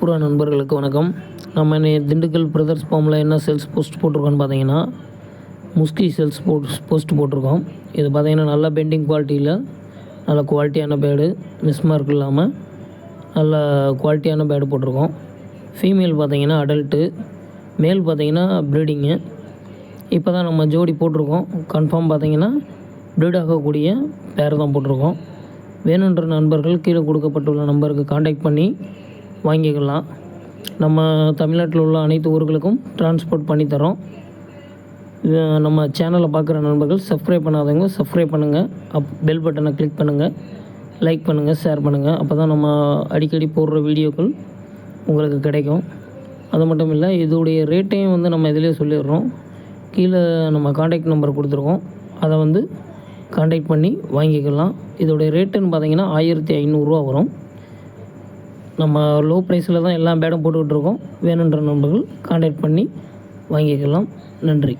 புறா நண்பர்களுக்கு வணக்கம். நம்ம திண்டுக்கல் பிரதர்ஸ் ஃபார்மில் என்ன சேல்ஸ் போஸ்ட் போட்டிருக்கோன்னு பார்த்தீங்கன்னா, முஸ்கி சேல்ஸ் போஸ்ட் போட்டிருக்கோம். இது பார்த்தீங்கன்னா நல்ல பெண்டிங் குவாலிட்டியில் நல்ல குவாலிட்டியான பேடு, மிஸ் மார்க் இல்லாமல் நல்ல குவாலிட்டியான பேடு போட்டிருக்கோம். ஃபீமேல் பார்த்தீங்கன்னா அடல்ட்டு, மேல் பார்த்தீங்கன்னா ப்ரீடிங்கு. இப்போ தான் நம்ம ஜோடி போட்டிருக்கோம். கன்ஃபார்ம் பார்த்தீங்கன்னா ப்ரீட் ஆகக்கூடிய பேர் தான் போட்டிருக்கோம். வேணுன்ற நண்பர்கள் கீழே கொடுக்கப்பட்டுள்ள நம்பருக்கு காண்டாக்ட் பண்ணி வாங்கிக்கலாம். நம்ம தமிழ்நாட்டில் உள்ள அனைத்து ஊர்களுக்கும் டிரான்ஸ்போர்ட் பண்ணித்தரோம். நம்ம சேனலை பார்க்குற நண்பர்கள் சப்ஸ்கிரைப் பண்ணாதவங்க சப்ஸ்கிரைப் பண்ணுங்கள். பெல் பட்டனை கிளிக் பண்ணுங்கள், லைக் பண்ணுங்கள், ஷேர் பண்ணுங்கள். அப்போ தான் நம்ம அடிக்கடி போடுற வீடியோக்கள் உங்களுக்கு கிடைக்கும். அது மட்டும் இல்லை, இதோடைய ரேட்டையும் நம்ம இதிலே சொல்லிடுறோம். கீழே நம்ம காண்டாக்ட் நம்பர் கொடுத்துருக்கோம். அதை காண்டாக்ட் பண்ணி வாங்கிக்கலாம். இதோடைய ரேட்டுன்னு பார்த்தீங்கன்னா 1500 வரும். நம்ம லோ ப்ரைஸில் தான் எல்லா பேடும் போட்டுக்கிட்டு இருக்கோம். வேணுன்ற நண்பர்கள் காண்டாக்ட் பண்ணி வாங்கிக்கலாம். நன்றி.